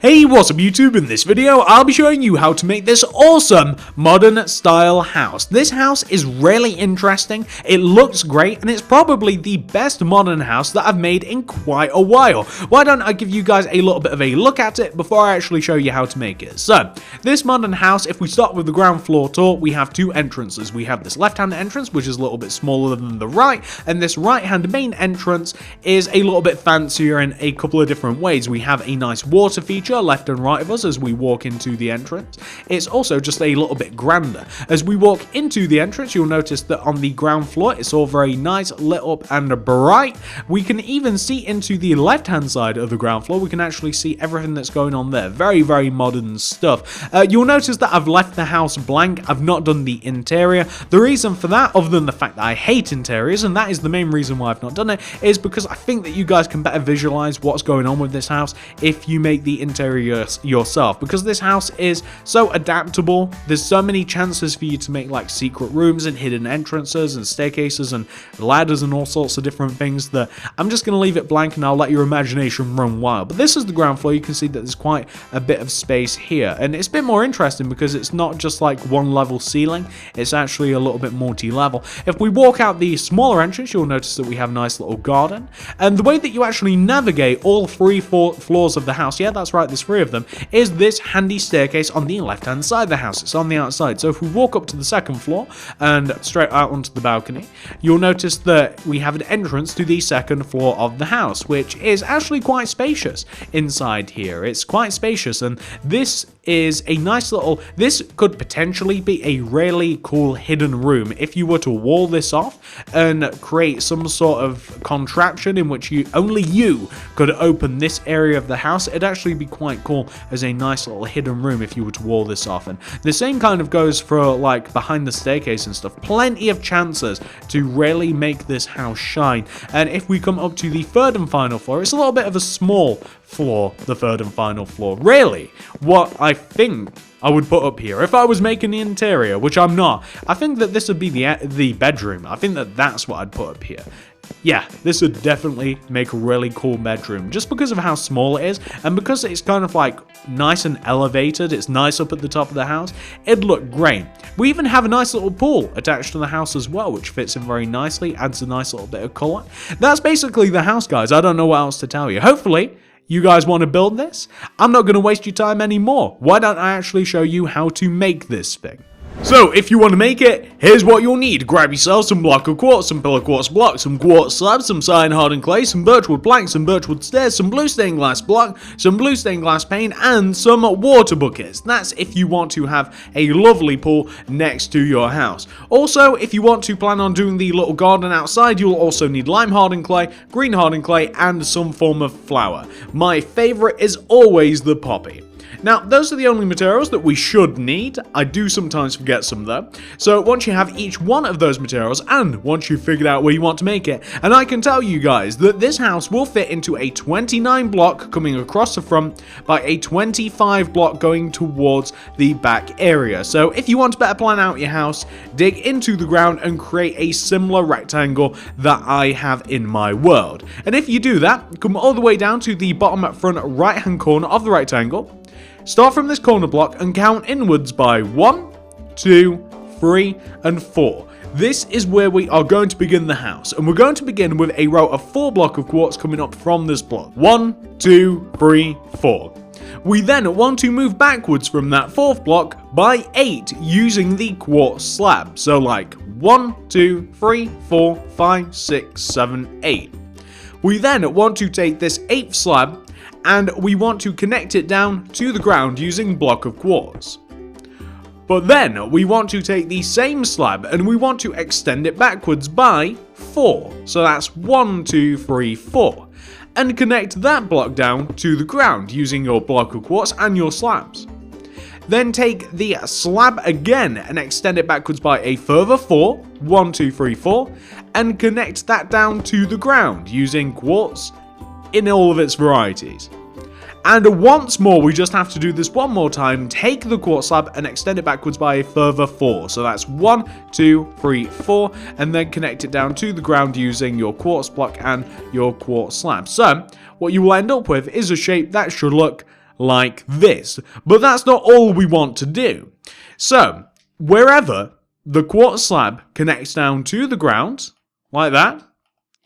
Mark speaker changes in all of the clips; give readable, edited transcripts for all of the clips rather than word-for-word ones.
Speaker 1: Hey, what's up YouTube? In this video, I'll be showing you how to make this awesome modern style house. This house is really interesting, it looks great, and it's probably the best modern house that I've made in quite a while. Why don't I give you guys a little bit of a look at it before I actually show you how to make it. So, this modern house, if we start with the ground floor tour, we have two entrances. We have this left-hand entrance, which is a little bit smaller than the right, and this right-hand main entrance is a little bit fancier in a couple of different ways. We have a nice water feature left and right of us as we walk into the entrance. It's also just a little bit grander. As we walk into the entrance, you'll notice that on the ground floor, it's all very nice, lit up and bright. We can even see into the left-hand side of the ground floor. We can actually see everything that's going on there. Very, very modern stuff. You'll notice that I've left the house blank. I've not done the interior. The reason for that, other than the fact that I hate interiors, and that is the main reason why I've not done it, is because I think that you guys can better visualize what's going on with this house if you make the interior yourself, because this house is so adaptable. There's so many chances for you to make like secret rooms and hidden entrances and staircases and ladders and all sorts of different things that I'm just going to leave it blank and I'll let your imagination run wild. But this is the ground floor. You can see that there's quite a bit of space here, and it's a bit more interesting because it's not just like one level ceiling, it's actually a little bit multi-level. If we walk out the smaller entrance, you'll notice that we have a nice little garden, and the way that you actually navigate all three floors of the house, yeah, that's right, there's three of them, is this handy staircase on the left hand side of the house. It's on the outside. So if we walk up to the second floor and straight out onto the balcony, you'll notice that we have an entrance to the second floor of the house, which is actually quite spacious inside here. It's quite spacious, and this is a nice little, this could potentially be a really cool hidden room if you were to wall this off and create some sort of contraption in which only you could open this area of the house. It'd actually be quite cool as a nice little hidden room if you were to wall this off. And the same kind of goes for like behind the staircase and stuff. Plenty of chances to really make this house shine. And if we come up to the third and final floor, it's a little bit of a small floor, the third and final floor. Really, what I think I would put up here, if I was making the interior, which I'm not, I think that this would be the bedroom. I think that that's what I'd put up here. Yeah, this would definitely make a really cool bedroom, just because of how small it is, and because it's kind of like nice and elevated, it's nice up at the top of the house, it'd look great. We even have a nice little pool attached to the house as well, which fits in very nicely, adds a nice little bit of colour. That's basically the house, guys. I don't know what else to tell you. Hopefully, you guys want to build this? I'm not going to waste your time anymore. Why don't I actually show you how to make this thing? So, if you want to make it, here's what you'll need. Grab yourself some block of quartz, some pillar quartz blocks, some quartz slabs, some cyan hardened clay, some birchwood planks, some birchwood stairs, some blue stained glass block, some blue stained glass paint, and some water buckets. That's if you want to have a lovely pool next to your house. Also, if you want to plan on doing the little garden outside, you'll also need lime hardened clay, green hardened clay, and some form of flower. My favorite is always the poppy. Now, those are the only materials that we should need. I do sometimes forget some though. So once you have each one of those materials, and once you've figured out where you want to make it, and I can tell you guys that this house will fit into a 29 block coming across the front by a 25 block going towards the back area. So if you want to better plan out your house, dig into the ground and create a similar rectangle that I have in my world. And if you do that, come all the way down to the bottom front right hand corner of the rectangle. Start from this corner block and count inwards by 1, 2, 3, and 4. This is where we are going to begin the house, and we're going to begin with a row of 4 blocks of quartz coming up from this block. 1, 2, 3, 4. We then want to move backwards from that 4th block by 8 using the quartz slab. So like 1, 2, 3, 4, 5, 6, 7, 8. We then want to take this 8th slab and we want to connect it down to the ground using block of quartz. But then we want to take the same slab and we want to extend it backwards by 4. So that's 1, 2, 3, 4. And connect that block down to the ground using your block of quartz and your slabs. Then take the slab again and extend it backwards by a further 4, 1, 2, 3, 4, and connect that down to the ground using quartz in all of its varieties. And once more, we just have to do this one more time. Take the quartz slab and extend it backwards by a further 4. So that's 1, 2, 3, 4, and then connect it down to the ground using your quartz block and your quartz slab. So what you will end up with is a shape that should look like this. But that's not all we want to do. So, wherever the quartz slab connects down to the ground, like that,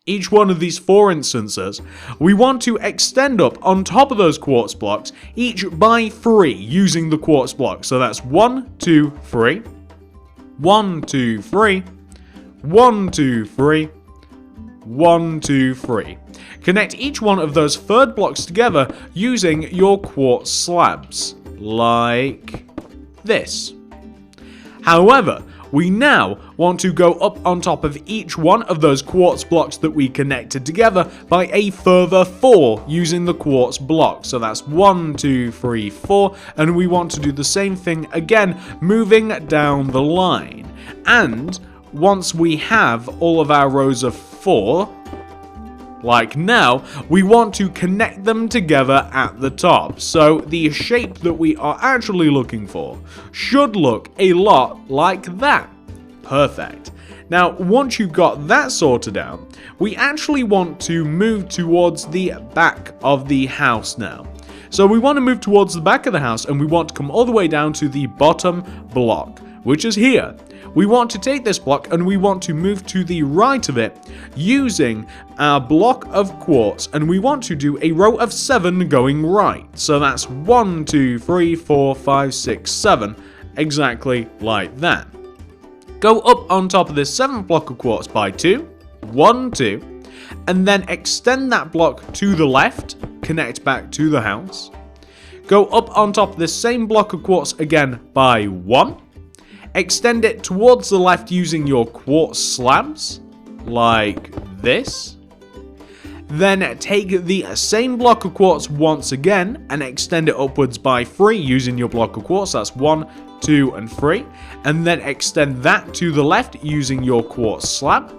Speaker 1: each one of these 4 instances, we want to extend up on top of those quartz blocks, each by 3 using the quartz block. So that's 1, 2, 3, 1, 2, 3, 1, 2, 3, 1, 2, 3. Connect each one of those third blocks together using your quartz slabs, like this. However, we now want to go up on top of each one of those quartz blocks that we connected together by a further 4 using the quartz block. So that's 1, 2, 3, 4, and we want to do the same thing again, moving down the line. And once we have all of our rows of 4, like now, we want to connect them together at the top. So the shape that we are actually looking for should look a lot like that. Perfect. Now, once you've got that sorted out, we actually want to move towards the back of the house now. So we want to move towards the back of the house, and we want to come all the way down to the bottom block, which is here. We want to take this block and we want to move to the right of it using our block of quartz, and we want to do a row of 7 going right. So that's 1, 2, 3, 4, 5, 6, 7, exactly like that. Go up on top of this 7th block of quartz by 2, 1, 2, and then extend that block to the left, connect back to the house. Go up on top of this same block of quartz again by 1. Extend it towards the left using your quartz slabs, like this. Then take the same block of quartz once again and extend it upwards by 3 using your block of quartz. That's 1, 2, and 3. And then extend that to the left using your quartz slab.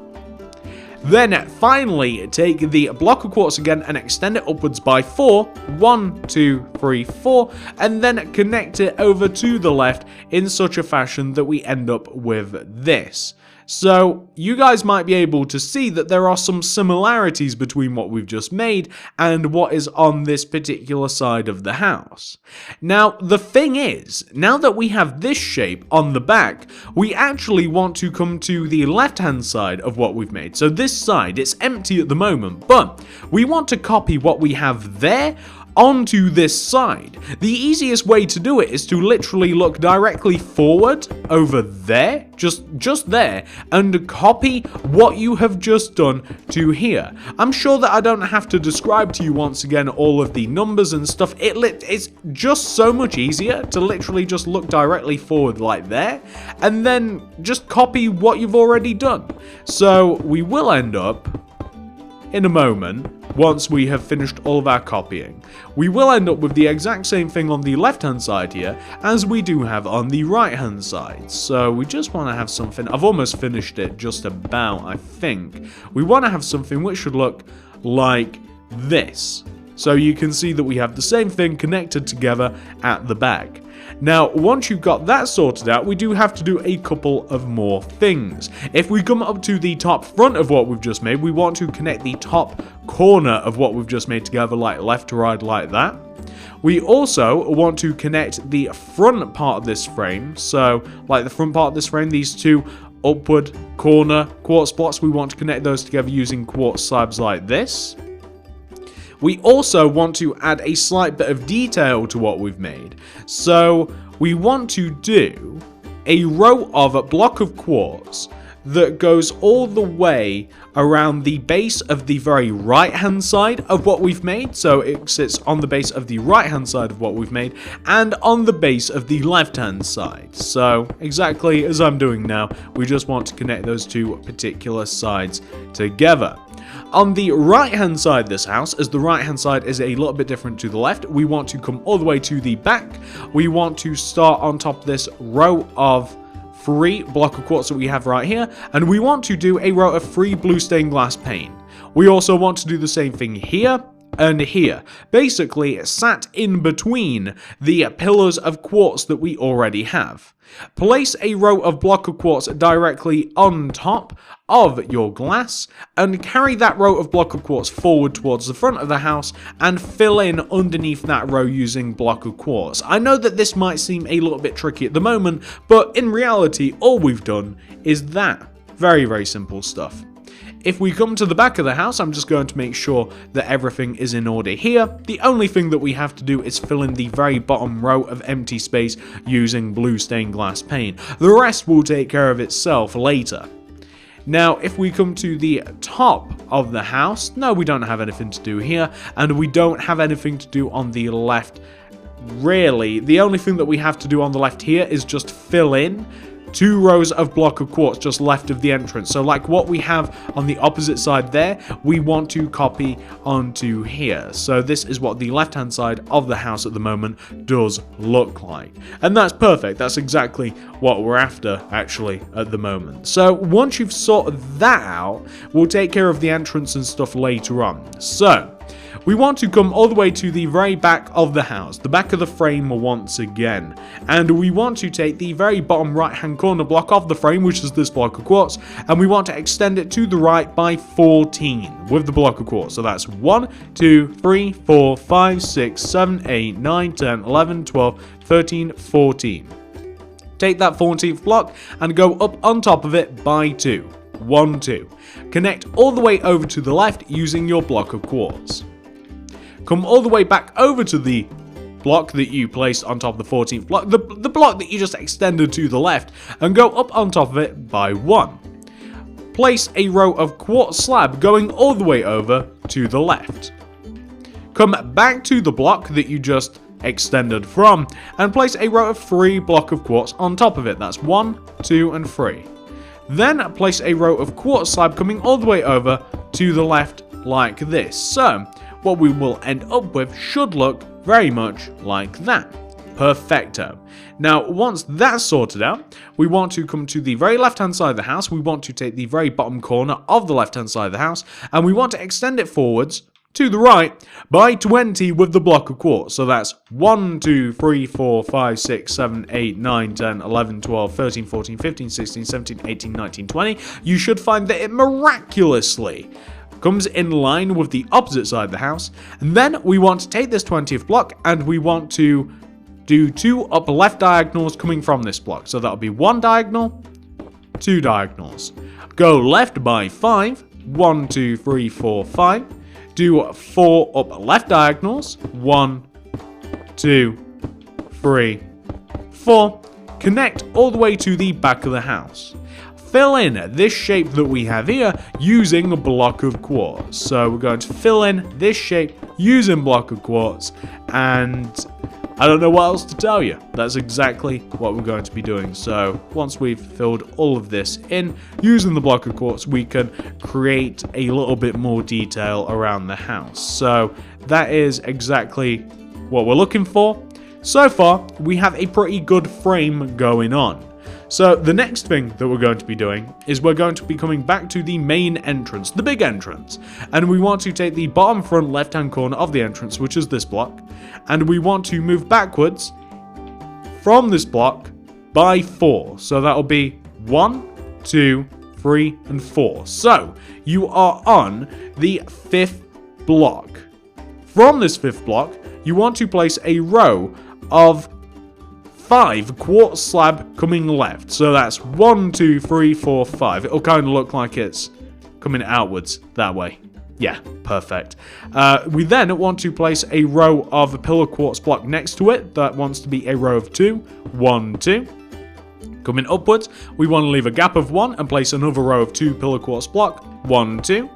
Speaker 1: Then finally take the block of quartz again and extend it upwards by 4, 1, 2, 3, 4, and then connect it over to the left in such a fashion that we end up with this. So you guys might be able to see that there are some similarities between what we've just made and what is on this particular side of the house. Now, the thing is, now that we have this shape on the back, we actually want to come to the left-hand side of what we've made. So this side, it's empty at the moment, but we want to copy what we have there onto this side. The easiest way to do it is to literally look directly forward over there, just there, and copy what you have just done to here. I'm sure that I don't have to describe to you once again all of the numbers and stuff. It's just so much easier to literally just look directly forward like there, and then just copy what you've already done. So we will end up, in a moment, once we have finished all of our copying, we will end up with the exact same thing on the left hand side here as we do have on the right hand side. So we just want to have something, I've almost finished it just about, I think. We want to have something which should look like this. So you can see that we have the same thing connected together at the back. Now, once you've got that sorted out, we do have to do a couple of more things. If we come up to the top front of what we've just made, we want to connect the top corner of what we've just made together, like left to right, like that. We also want to connect the front part of this frame, so like the front part of this frame, these two upward corner quartz blocks, we want to connect those together using quartz slabs like this. We also want to add a slight bit of detail to what we've made. So we want to do a row of a block of quartz that goes all the way around the base of the very right hand side of what we've made. So it sits on the base of the right hand side of what we've made and on the base of the left hand side. So exactly as I'm doing now, we just want to connect those two particular sides together. On the right hand side of this house, as the right hand side is a little bit different to the left, we want to come all the way to the back. We want to start on top of this row of 3 block of quartz that we have right here, and we want to do a row of 3 blue stained glass pane. We also want to do the same thing here, and here. Basically, it sat in between the pillars of quartz that we already have. Place a row of block of quartz directly on top of your glass and carry that row of block of quartz forward towards the front of the house and fill in underneath that row using block of quartz. I know that this might seem a little bit tricky at the moment, but in reality, all we've done is that. Very, very simple stuff. If we come to the back of the house, I'm just going to make sure that everything is in order here. The only thing that we have to do is fill in the very bottom row of empty space using blue stained glass paint. The rest will take care of itself later. Now, if we come to the top of the house, no, we don't have anything to do here, and we don't have anything to do on the left. Really, the only thing that we have to do on the left here is just fill in 2 rows of block of quartz just left of the entrance. So like what we have on the opposite side there, we want to copy onto here. So this is what the left hand side of the house at the moment does look like. And that's perfect. That's exactly what we're after actually at the moment. So once you've sorted that out, we'll take care of the entrance and stuff later on. So we want to come all the way to the very back of the house, the back of the frame once again. And we want to take the very bottom right hand corner block of the frame, which is this block of quartz, and we want to extend it to the right by 14 with the block of quartz. So that's 1, 2, 3, 4, 5, 6, 7, 8, 9, 10, 11, 12, 13, 14. Take that 14th block and go up on top of it by 2. 1, 2. Connect all the way over to the left using your block of quartz. Come all the way back over to the block that you placed on top of the 14th block, the block that you just extended to the left, and go up on top of it by 1. Place a row of quartz slab going all the way over to the left. Come back to the block that you just extended from, and place a row of 3 block of quartz on top of it. That's 1, 2, and 3. Then place a row of quartz slab coming all the way over to the left like this. So what we will end up with should look very much like that. Perfecto. Now, once that's sorted out, we want to come to the very left-hand side of the house. We want to take the very bottom corner of the left-hand side of the house, and we want to extend it forwards to the right by 20 with the block of quartz. So that's 1, 2, 3, 4, 5, 6, 7, 8, 9, 10, 11, 12, 13, 14, 15, 16, 17, 18, 19, 20. You should find that it miraculously comes in line with the opposite side of the house. And then we want to take this 20th block and we want to do 2 upper left diagonals coming from this block. So that'll be 1 diagonal, 2 diagonals. Go left by 5, 1, 2, 3, 4, 5. Do 4 upper left diagonals, 1, 2, 3, 4. Connect all the way to the back of the house. Fill in this shape that we have here using a block of quartz. So we're going to fill in this shape using block of quartz, and I don't know what else to tell you. That's exactly what we're going to be doing. So once we've filled all of this in using the block of quartz, we can create a little bit more detail around the house. So that is exactly what we're looking for. So far, we have a pretty good frame going on. So the next thing that we're going to be doing is we're going to be coming back to the main entrance, the big entrance. And we want to take the bottom front left-hand corner of the entrance, which is this block, and we want to move backwards from this block by 4. So that'll be 1, 2, 3, and 4. So you are on the 5th block. From this 5th block, you want to place a row of 5 quartz slab coming left. So that's 1, 2, 3, 4, 5. It'll kind of look like it's coming outwards that way. Yeah, perfect. We then want to place a row of a pillar quartz block next to it. That wants to be a row of 2. 1, 2. Coming upwards, we want to leave a gap of 1 and place another row of 2 pillar quartz block. 1, 2.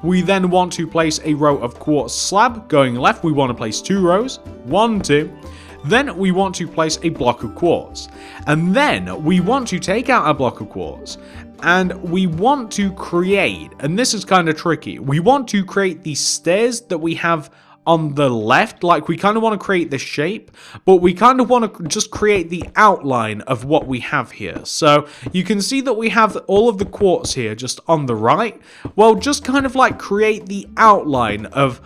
Speaker 1: We then want to place a row of quartz slab going left. We want to place 2 rows. 1, 2. Then we want to place a block of quartz. And then we want to take out our block of quartz and we want to create, and this is kind of tricky, we want to create the stairs that we have on the left. Like, we kind of want to create this shape, but we kind of want to just create the outline of what we have here. So you can see that we have all of the quartz here just on the right. Well, just kind of like create the outline of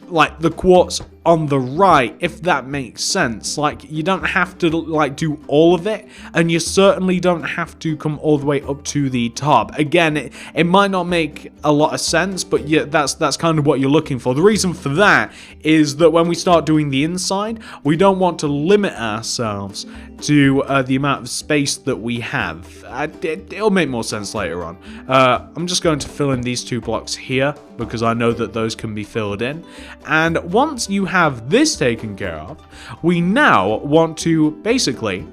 Speaker 1: like the quartz on the right, if that makes sense. Like, you don't have to like do all of it, and you certainly don't have to come all the way up to the top. Again, it might not make a lot of sense, but yeah, that's kind of what you're looking for. The reason for that is that when we start doing the inside, we don't want to limit ourselves to the amount of space that we have. It'll make more sense later on. I'm just going to fill in these 2 blocks here because I know that those can be filled in. And once you have this taken care of, we now want to basically,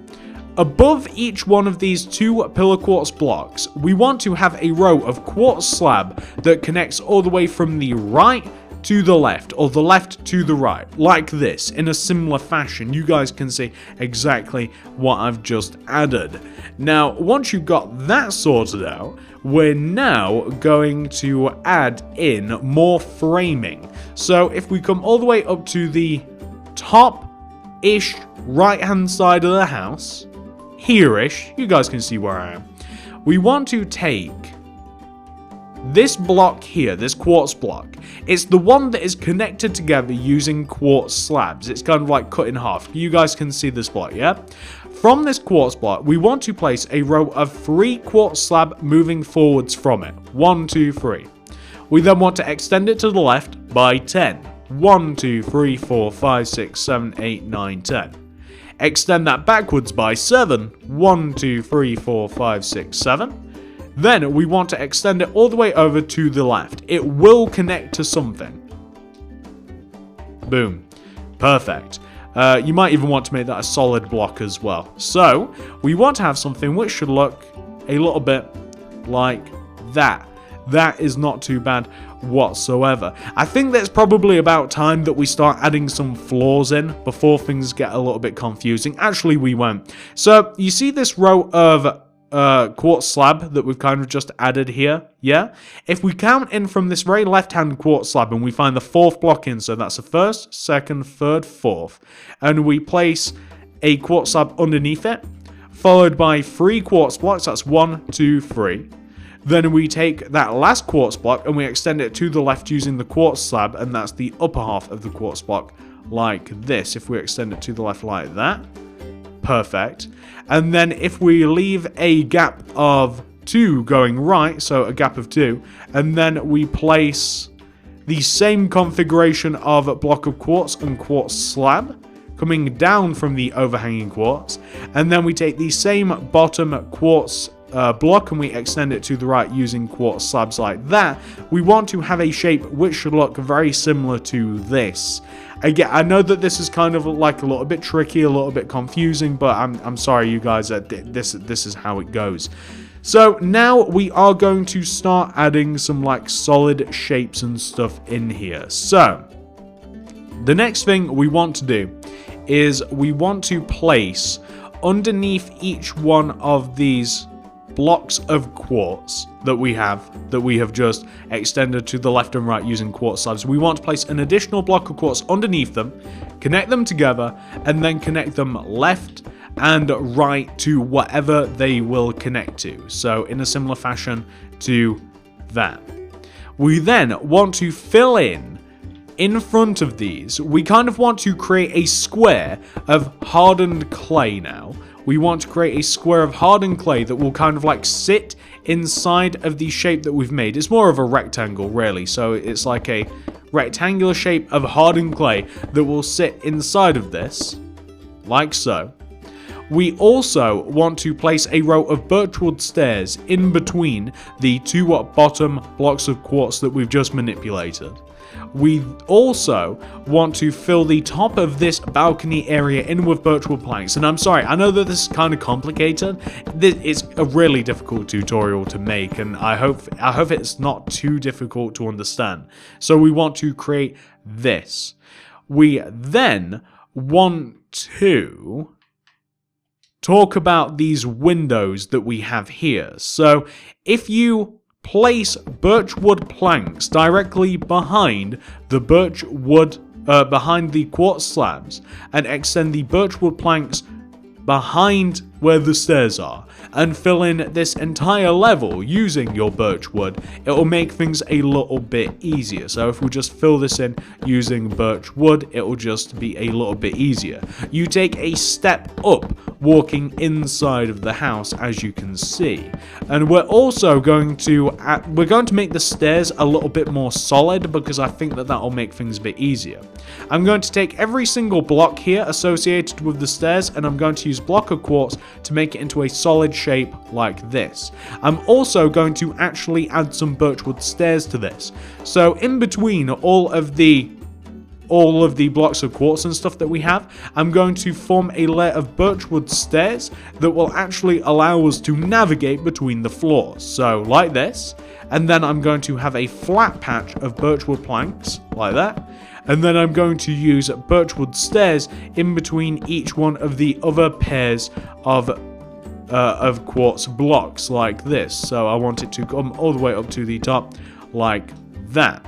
Speaker 1: above each one of these 2 pillar quartz blocks, we want to have a row of quartz slab that connects all the way from the right to the left, or the left to the right, like this, in a similar fashion. You guys can see exactly what I've just added. Now, once you've got that sorted out, we're now going to add in more framing. So if we come all the way up to the top-ish right-hand side of the house, here-ish, you guys can see where I am, we want to take this block here, this quartz block. It's the one that is connected together using quartz slabs. It's kind of like cut in half. You guys can see this block, yeah? From this quartz block, we want to place a row of 3 quartz slab moving forwards from it. 1, 2, 3. We then want to extend it to the left by 10. 1, 2, 3, 4, 5, 6, 7, 8, 9, 10. Extend that backwards by 7. 1, 2, 3, 4, 5, 6, 7. Then we want to extend it all the way over to the left. It will connect to something. Boom. Perfect. You might even want to make that a solid block as well. So, we want to have something which should look a little bit like that. That is not too bad whatsoever. I think that's probably about time that we start adding some floors in before things get a little bit confusing. Actually, we won't. So, you see this row of quartz slab that we've kind of just added here, yeah? If we count in from this very left-hand quartz slab and we find the 4th block in, so that's the 1st, 2nd, 3rd, 4th, and we place a quartz slab underneath it, followed by 3 quartz blocks, that's 1, 2, 3. Then we take that last quartz block and we extend it to the left using the quartz slab, and that's the upper half of the quartz block, like this. If we extend it to the left like that, perfect. And then if we leave a gap of 2 going right, so a gap of 2, and then we place the same configuration of block of quartz and quartz slab coming down from the overhanging quartz, and then we take the same bottom quartz block and we extend it to the right using quartz slabs like that, we want to have a shape which should look very similar to this. Again, I know that this is kind of like a little bit tricky, a little bit confusing, but I'm sorry, you guys. This is how it goes. So now we are going to start adding some like solid shapes and stuff in here. So the next thing we want to do is we want to place underneath each one of these blocks of quartz that we have just extended to the left and right using quartz slabs. We want to place an additional block of quartz underneath them, connect them together, and then connect them left and right to whatever they will connect to. So in a similar fashion to that. We then want to fill in front of these. We kind of want to create a square of hardened clay now. We want to create a square of hardened clay that will kind of like sit inside of the shape that we've made. It's more of a rectangle, really. So it's like a rectangular shape of hardened clay that will sit inside of this, like so. We also want to place a row of birchwood stairs in between the 2 bottom blocks of quartz that we've just manipulated. We also want to fill the top of this balcony area in with birchwood planks. And I'm sorry, I know that this is kind of complicated. It's a really difficult tutorial to make, and I hope it's not too difficult to understand. So we want to create this. We then want to talk about these windows that we have here. So if you place birchwood planks directly behind the behind the quartz slabs and extend the birchwood planks behind where the stairs are and fill in this entire level using your birch wood, it will make things a little bit easier. So if we just fill this in using birch wood, it will just be a little bit easier. You take a step up walking inside of the house, as you can see, and we're also going to make the stairs a little bit more solid because I think that will make things a bit easier. I'm going to take every single block here associated with the stairs, and I'm going to use block of quartz to make it into a solid shape like this. I'm also going to actually add some birchwood stairs to this. So in between all of the blocks of quartz and stuff that we have, I'm going to form a layer of birchwood stairs that will actually allow us to navigate between the floors. So like this, and then I'm going to have a flat patch of birchwood planks like that. And then I'm going to use birchwood stairs in between each one of the other pairs of quartz blocks like this. So I want it to come all the way up to the top like that.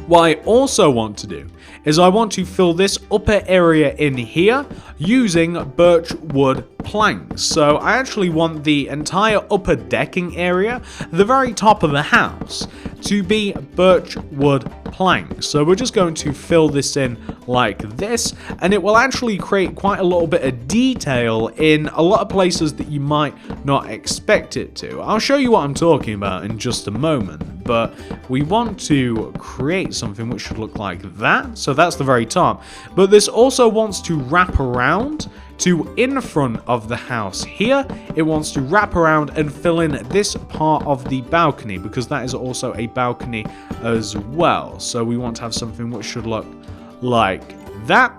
Speaker 1: What I also want to do is I want to fill this upper area in here using birchwood planks. So I actually want the entire upper decking area, the very top of the house, to be birchwood planks. So we're just going to fill this in like this, and it will actually create quite a little bit of detail in a lot of places that you might not expect it to. I'll show you what I'm talking about in just a moment, but we want to create something which should look like that. So that's the very top, but this also wants to wrap around to in front of the house here. It wants to wrap around and fill in this part of the balcony, because that is also a balcony as well. So we want to have something which should look like that.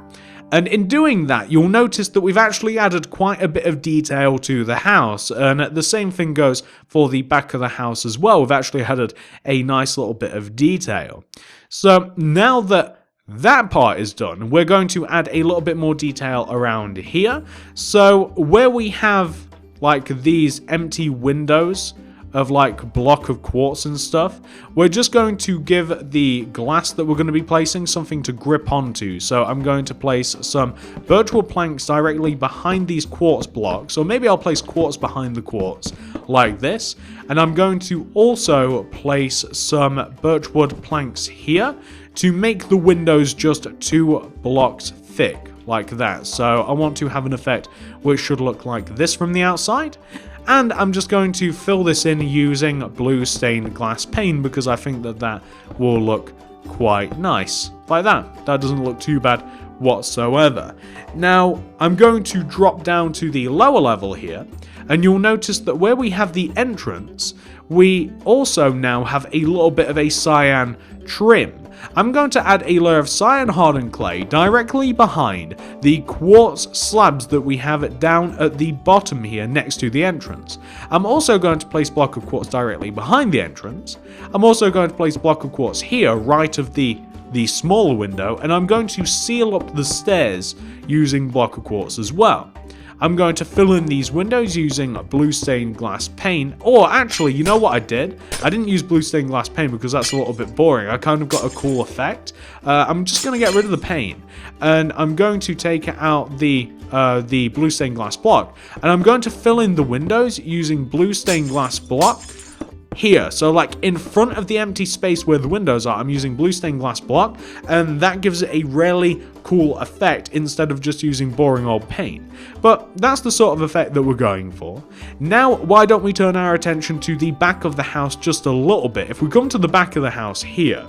Speaker 1: And in doing that, you'll notice that we've actually added quite a bit of detail to the house, and the same thing goes for the back of the house as well. We've actually added a nice little bit of detail. So now that that part is done, we're going to add a little bit more detail around here. So where we have like these empty windows of like block of quartz and stuff, we're just going to give the glass that we're going to be placing something to grip onto. So I'm going to place some birchwood planks directly behind these quartz blocks, or maybe I'll place quartz behind the quartz like this. And I'm going to also place some birchwood planks here to make the windows just 2 blocks thick like that. So I want to have an effect which should look like this from the outside. And I'm just going to fill this in using blue stained glass pane, because I think that will look quite nice like that. That doesn't look too bad whatsoever. Now I'm going to drop down to the lower level here, and you'll notice that where we have the entrance, we also now have a little bit of a cyan trim. I'm going to add a layer of cyan hardened clay directly behind the quartz slabs that we have down at the bottom here next to the entrance. I'm also going to place block of quartz directly behind the entrance. I'm also going to place block of quartz here right of the smaller window, and I'm going to seal up the stairs using block of quartz as well. I'm going to fill in these windows using blue stained glass pane. Or actually, you know what I did? I didn't use blue stained glass pane because that's a little bit boring. I kind of got a cool effect. I'm just going to get rid of the pane, and I'm going to take out the blue stained glass block, and I'm going to fill in the windows using blue stained glass block here. So like in front of the empty space where the windows are, I'm using blue stained glass block, and that gives it a really cool effect instead of just using boring old paint. But that's the sort of effect that we're going for. Now, why don't we turn our attention to the back of the house just a little bit? If we come to the back of the house here,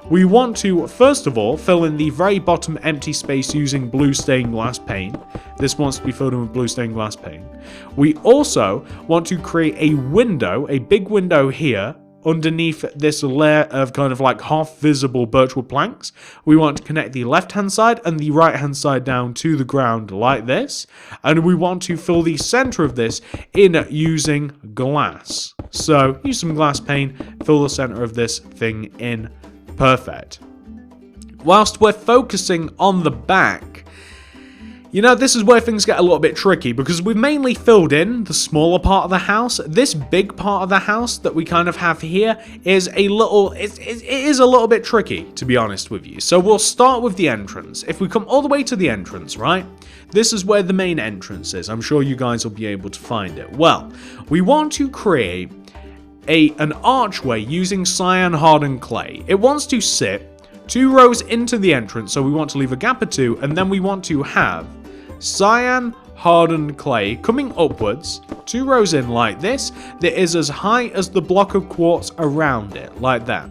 Speaker 1: we want to, first of all, fill in the very bottom empty space using blue stained glass paint. This wants to be filled in with blue stained glass paint. We also want to create a window, a big window here, underneath this layer of kind of like half visible birchwood planks. We want to connect the left hand side and the right hand side down to the ground like this. And we want to fill the center of this in using glass. So use some glass paint, fill the center of this thing in. Perfect. Whilst we're focusing on the back, You know, this is where things get a little bit tricky because we've mainly filled in the smaller part of the house. This big part of the house that we kind of have here is it is a little bit tricky, to be honest with you. So we'll start with the entrance. If we come all the way to the entrance, right? This is where the main entrance is. I'm sure you guys will be able to find it. Well, we want to create an archway using cyan hardened clay. It wants to sit 2 rows into the entrance, so we want to leave a gap of 2, and then we want to have cyan hardened clay coming upwards 2 rows in like this that is as high as the block of quartz around it, like that.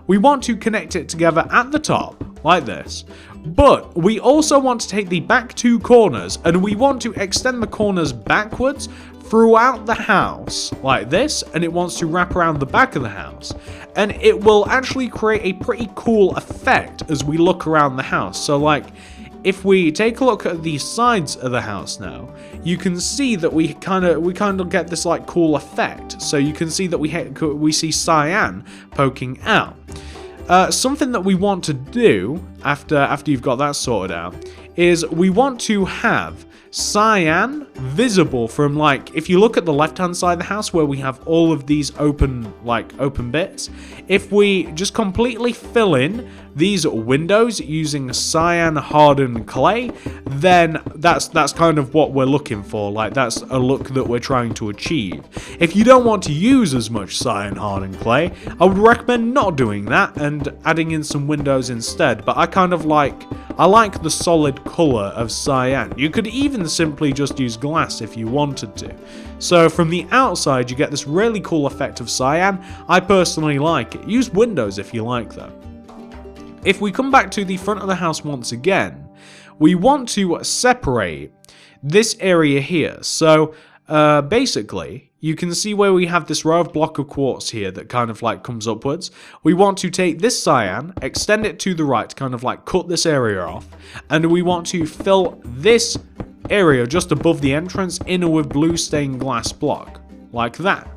Speaker 1: We want to connect it together at the top like this, but we also want to take the back 2 corners and we want to extend the corners backwards throughout the house like this, and it wants to wrap around the back of the house, and it will actually create a pretty cool effect as we look around the house. So like, if we take a look at the sides of the house now, you can see that we kind of get this like cool effect. So you can see that we see cyan poking out. Something that we want to do after you've got that sorted out is we want to have cyan visible from, like, if you look at the left hand side of the house where we have all of these open bits, if we just completely fill in these windows using cyan hardened clay, then that's kind of what we're looking for. Like, that's a look that we're trying to achieve. If you don't want to use as much cyan hardened clay, I would recommend not doing that and adding in some windows instead, but I like the solid color of cyan. You could even simply just use glass if you wanted to. So from the outside you get this really cool effect of cyan. I personally like it. Use windows if you like though. If we come back to the front of the house once again, we want to separate this area here. So basically, you can see where we have this row of block of quartz here that kind of like comes upwards. We want to take this cyan, extend it to the right, kind of like cut this area off, and we want to fill this area just above the entrance in with blue stained glass block, like that.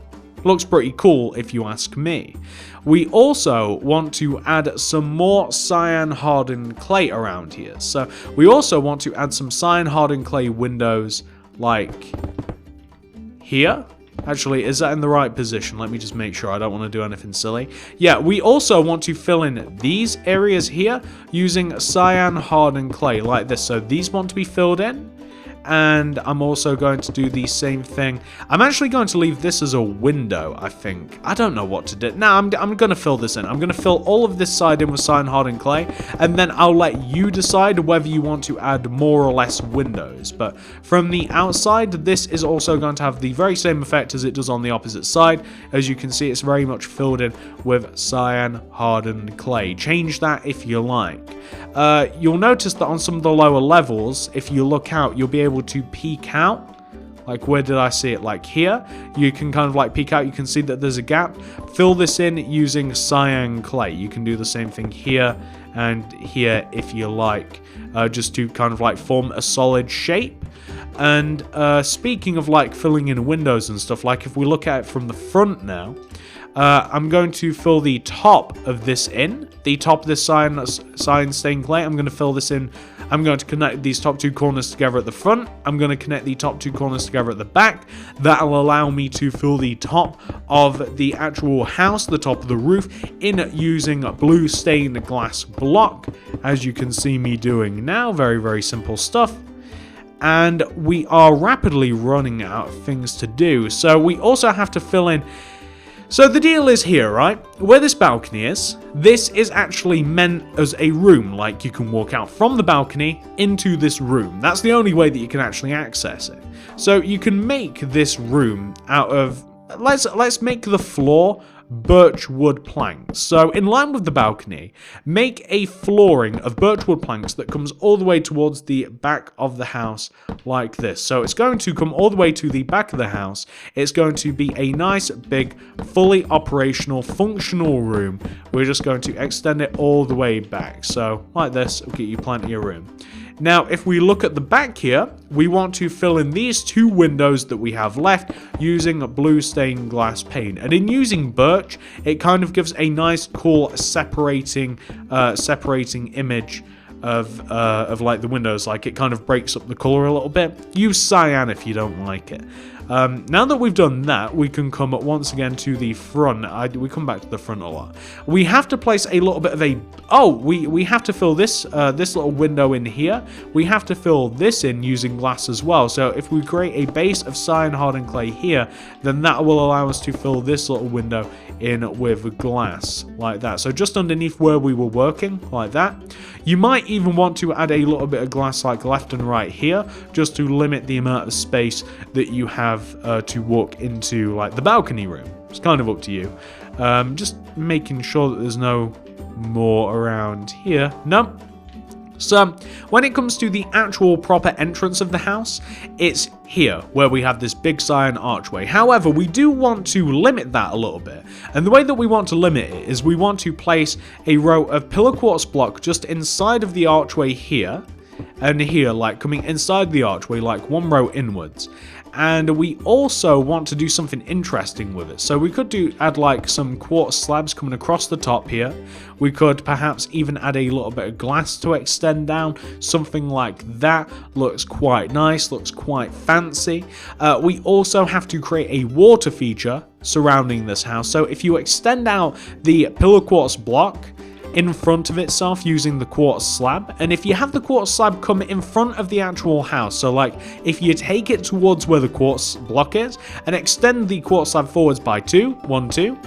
Speaker 1: Looks pretty cool if you ask me. We also want to add some more cyan hardened clay around here. So we also want to add some cyan hardened clay windows like here. Actually, is that in the right position? Let me just make sure. I don't want to do anything silly. Yeah, we also want to fill in these areas here using cyan hardened clay like this. So these want to be filled in. And I'm also going to do the same thing. I'm actually going to leave this as a window, I think. I don't know what to do. Now, I'm going to fill this in. I'm going to fill all of this side in with cyan hardened clay, and then I'll let you decide whether you want to add more or less windows. But from the outside, this is also going to have the very same effect as it does on the opposite side. As you can see, it's very much filled in with cyan hardened clay. Change that if you like. You'll notice that on some of the lower levels, if you look out, you'll be able to peek out. Like, where did I see it? Like here, you can kind of like peek out. You can see that there's a gap. Fill this in using cyan clay. You can do the same thing here and here if you like, just to kind of like form a solid shape. And speaking of like filling in windows and stuff, like if we look at it from the front now, I'm going to fill the top of this in. The top of this cyan stained clay, I'm going to fill this in. I'm going to connect these top 2 corners together at the front. I'm going to connect the top 2 corners together at the back. That'll allow me to fill the top of the actual house, the top of the roof, in using blue stained glass block, as you can see me doing now. Very, very simple stuff. And we are rapidly running out of things to do. So we also have to fill in. So the deal is here, right? Where this balcony is, this is actually meant as a room. Like, you can walk out from the balcony into this room. That's the only way that you can actually access it. So you can make this room out of, let's make the floor birch wood planks. So in line with the balcony, make a flooring of birch wood planks that comes all the way towards the back of the house like this. So it's going to come all the way to the back of the house. It's going to be a nice big fully operational functional room. We're just going to extend it all the way back. So like this, it'll get you plenty of room. Now, if we look at the back here, we want to fill in these 2 windows that we have left using blue stained glass paint. And in using birch, it kind of gives a nice, cool separating image of like the windows, like it kind of breaks up the color a little bit. Use cyan if you don't like it. Now that we've done that, we can come once again to the front. We come back to the front a lot. We have to place a little bit of a... Oh, we have to fill this this little window in here. We have to fill this in using glass as well. So if we create a base of cyan hardened clay here, then that will allow us to fill this little window in with glass like that. So just underneath where we were working, like that. You might even want to add a little bit of glass like left and right here, just to limit the amount of space that you have to walk into like the balcony room. It's kind of up to you. Just making sure that there's no more around here. No. So when it comes to the actual proper entrance of the house, it's here where we have this big cyan archway. However, we do want to limit that a little bit. And the way that we want to limit it is we want to place a row of pillar quartz block just inside of the archway here and here, like coming inside the archway, like one row inwards. And we also want to do something interesting with it. So we could add like some quartz slabs coming across the top here. We could perhaps even add a little bit of glass to extend down. Something like that looks quite nice, looks quite fancy. We also have to create a water feature surrounding this house. So if you extend out the pillar quartz block in front of itself using the quartz slab, and if you have the quartz slab come in front of the actual house, so like if you take it towards where the quartz block is and extend the quartz slab forwards by 2, 1, 2,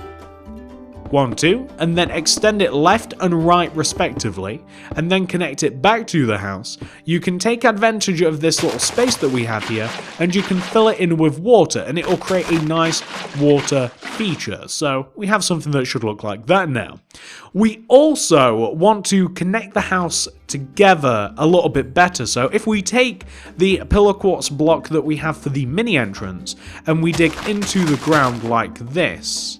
Speaker 1: 1, 2, and then extend it left and right respectively, and then connect it back to the house, you can take advantage of this little space that we have here, and you can fill it in with water, and it will create a nice water feature. So we have something that should look like that now. We also want to connect the house together a little bit better. So if we take the pillar quartz block that we have for the mini entrance, and we dig into the ground like this,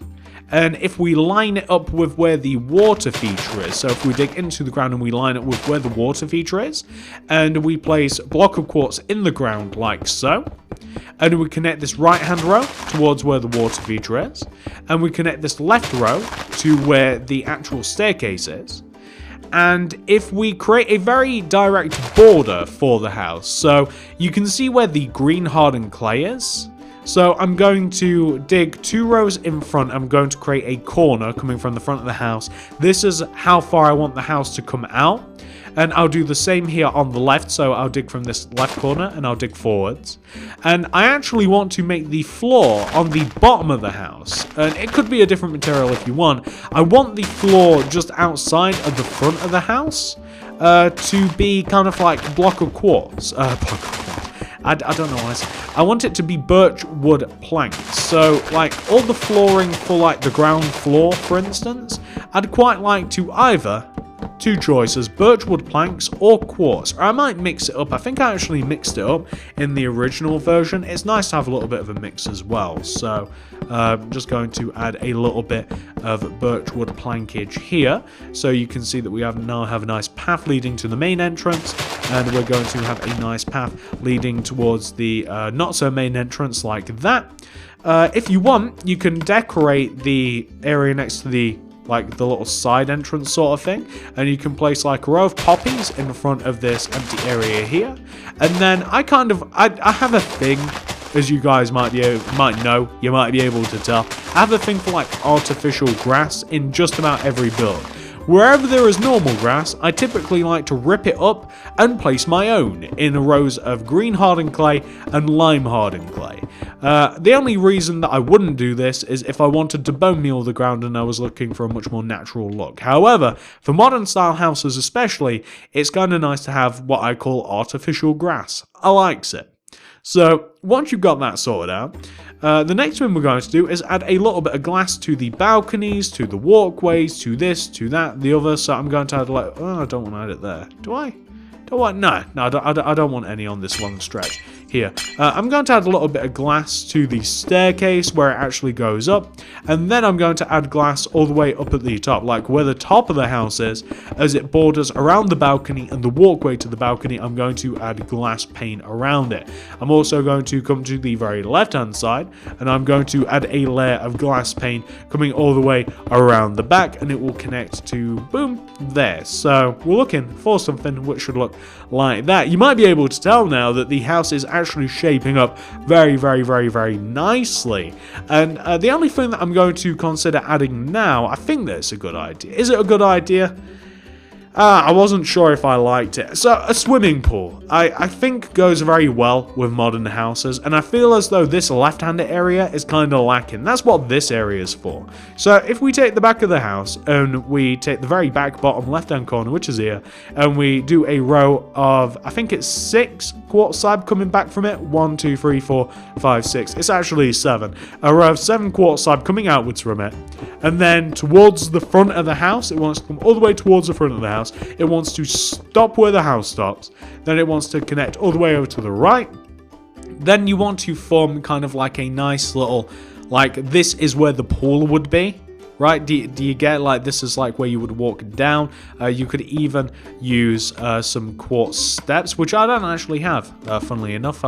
Speaker 1: and if we line it up with where the water feature is, so if we dig into the ground and we line it with where the water feature is, and we place a block of quartz in the ground like so, and we connect this right hand row towards where the water feature is, and we connect this left row to where the actual staircase is, and if we create a very direct border for the house, so you can see where the green hardened clay is. So I'm going to dig 2 rows in front. I'm going to create a corner coming from the front of the house. This is how far I want the house to come out. And I'll do the same here on the left. So I'll dig from this left corner and I'll dig forwards. And I actually want to make the floor on the bottom of the house. And it could be a different material if you want. I want the floor just outside of the front of the house to be kind of like block of quartz. I don't know what I want it to be birch wood planks. So like all the flooring for like the ground floor, for instance, I'd quite like to either 2 choices, birch wood planks or quartz. Or I might mix it up. I think I actually mixed it up in the original version. It's nice to have a little bit of a mix as well. So I'm just going to add a little bit of birch wood plankage here. So you can see that we now have a nice path leading to the main entrance. And we're going to have a nice path leading towards the not so main entrance like that. If you want, you can decorate the area next to the little side entrance sort of thing, and you can place like a row of poppies in front of this empty area here. And then I have a thing, as you guys might know, you might be able to tell, I have a thing for like artificial grass in just about every build. Wherever there is normal grass, I typically like to rip it up and place my own in rows of green hardened clay and lime hardened clay. The only reason that I wouldn't do this is if I wanted to bone meal the ground and I was looking for a much more natural look. However, for modern style houses especially, it's kind of nice to have what I call artificial grass. I likes it. So once you've got that sorted out, the next thing we're going to do is add a little bit of glass to the balconies, to the walkways, to this, to that, the other. So I'm going to add I don't want to add it there. Do I? No, I don't want any on this long stretch. here. I'm going to add a little bit of glass to the staircase where it actually goes up, and then I'm going to add glass all the way up at the top, like where the top of the house is, as it borders around the balcony and the walkway to the balcony. I'm going to add glass pane around it. I'm also going to come to the very left hand side, and I'm going to add a layer of glass pane coming all the way around the back, and it will connect to, boom, there. So we're looking for something which should look like that. You might be able to tell now that the house is actually shaping up very, very, very, very nicely. And the only thing that I'm going to consider adding now, I think that's a good idea. Is it a good idea? I wasn't sure if I liked it. So, a swimming pool, I think goes very well with modern houses, and I feel as though this left-hand area is kind of lacking. That's what this area is for. So, if we take the back of the house, and we take the very back bottom left-hand corner, which is here, and we do a row of, I think it's 6 quartz slab coming back from it. 1, 2, 3, 4, 5, 6. It's actually 7. A row of 7 quartz slab coming outwards from it. And then towards the front of the house, it wants to come all the way towards the front of the house. It wants to stop where the house stops. Then it wants to connect all the way over to the right. Then you want to form kind of like a nice little, like this is where the pool would be. Right? Do you get, like, this is like where you would walk down. You could even use some quartz steps, which I don't actually have. Funnily enough,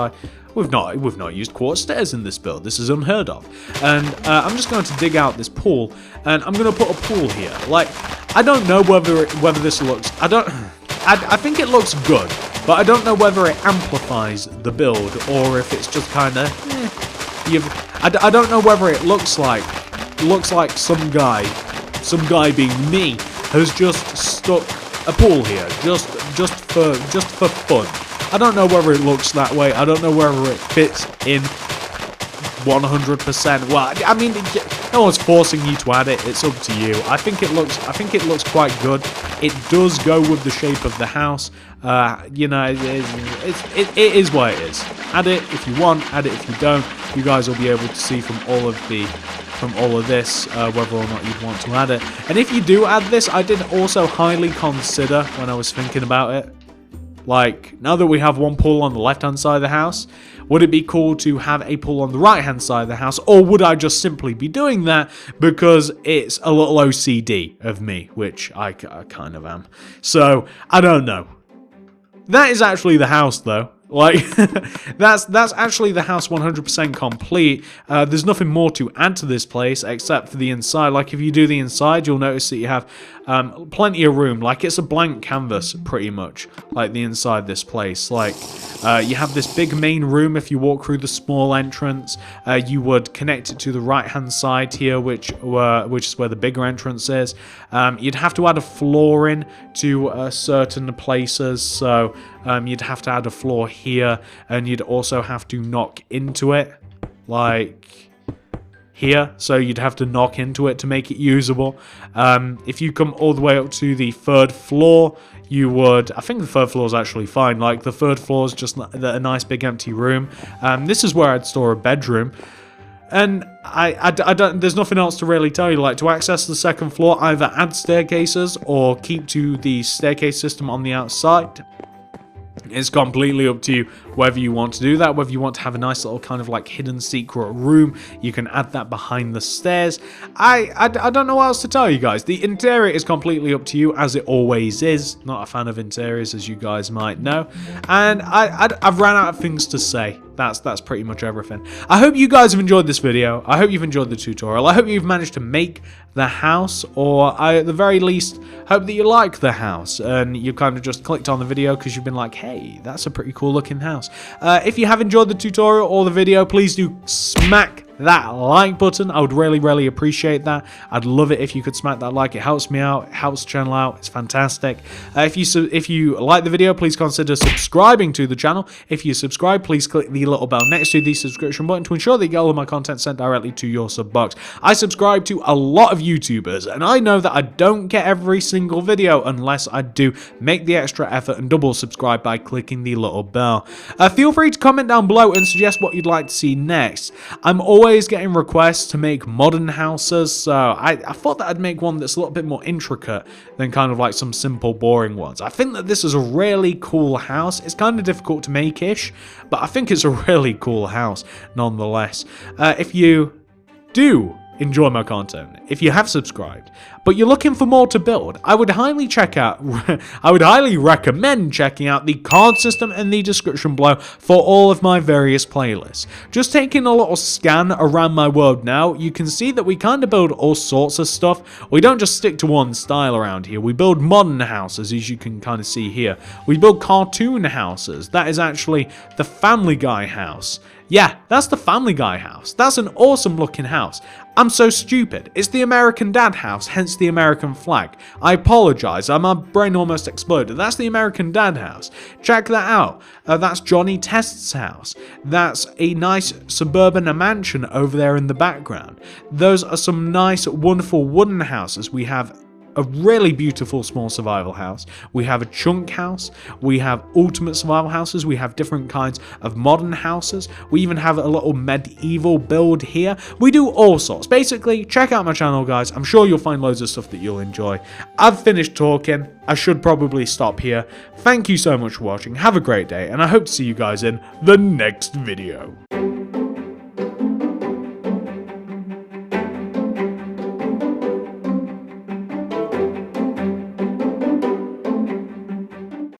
Speaker 1: we've not used quartz stairs in this build. This is unheard of. And I'm just going to dig out this pool, and I'm going to put a pool here. Like, I don't know whether this looks. I think it looks good, but I don't know whether it amplifies the build or if it's just kind of. I don't know whether it looks like some guy being me has just stuck a pool here just for fun. I don't know whether it looks that way. I don't know whether it fits in 100%. Well, I mean, no one's forcing you to add it. It's up to you. I think it looks quite good. It does go with the shape of the house. You know, it is what it is. Add it if you want. Add it if you don't. You guys will be able to see from all of this whether or not you'd want to add it. And if you do add this, I did also highly consider when I was thinking about it. Like, now that we have one pool on the left-hand side of the house, would it be cool to have a pool on the right-hand side of the house? Or would I just simply be doing that because it's a little OCD of me, which I kind of am. So, I don't know. That is actually the house, though. Like, that's actually the house 100% complete. There's nothing more to add to this place except for the inside. Like, if you do the inside, you'll notice that you have plenty of room. Like, it's a blank canvas, pretty much, like the inside this place. Like, you have this big main room. If you walk through the small entrance, you would connect it to the right-hand side here, which is where the bigger entrance is. You'd have to add a floor in to certain places, so you'd have to add a floor here, and you'd also have to knock into it, like here, so you'd have to knock into it to make it usable. If you come all the way up to the 3rd floor, you would, I think the 3rd floor is actually fine, like the 3rd floor is just a nice big empty room. This is where I'd store a bedroom. And I don't, there's nothing else to really tell you. Like, to access the 2nd floor, either add staircases or keep to the staircase system on the outside. It's completely up to you whether you want to do that, whether you want to have a nice little kind of like hidden secret room. You can add that behind the stairs. I don't know what else to tell you guys. The interior is completely up to you, as it always is. Not a fan of interiors, as you guys might know. And I've ran out of things to say. That's pretty much everything. I hope you guys have enjoyed this video. I hope you've enjoyed the tutorial. I hope you've managed to make the house, or I, at the very least, hope that you like the house and you kind of just clicked on the video because you've been like, hey, that's a pretty cool looking house. If you have enjoyed the tutorial or the video, please do smack that like button. I would really appreciate that. I'd love it if you could smack that like. It helps me out, it helps the channel out. It's fantastic. If you like the video, please consider subscribing to the channel. If you subscribe, please click the little bell next to the subscription button to ensure that you get all of my content sent directly to your sub box. I subscribe to a lot of YouTubers, and I know that I don't get every single video unless I do make the extra effort and double subscribe by clicking the little bell. Feel free to comment down below and suggest what you'd like to see next. I'm always always getting requests to make modern houses, so I thought that I'd make one that's a little bit more intricate than kind of like some simple boring ones. I think that this is a really cool house. It's kind of difficult to make-ish, but I think it's a really cool house nonetheless. If you do enjoy my content, if you have subscribed, but you're looking for more to build, I would highly recommend checking out the card system in the description below for all of my various playlists. Just taking a little scan around my world now, you can see that we kind of build all sorts of stuff. We don't just stick to one style around here. We build modern houses, as you can kind of see here. We build cartoon houses. That is actually the Family Guy house. Yeah, that's the Family Guy house. That's an awesome looking house. I'm so stupid. It's the American Dad house, hence the American flag. I apologize, my brain almost exploded. That's the American Dad house. Check that out. That's Johnny Test's house. That's a nice suburban mansion over there in the background. Those are some nice, wonderful wooden houses. We have a really beautiful small survival house. We have a chunk house. We have ultimate survival houses. We have different kinds of modern houses. We even have a little medieval build here. We do all sorts. Basically, check out my channel, guys. I'm sure you'll find loads of stuff that you'll enjoy. I've finished talking. I should probably stop here. Thank you so much for watching. Have a great day, and I hope to see you guys in the next video.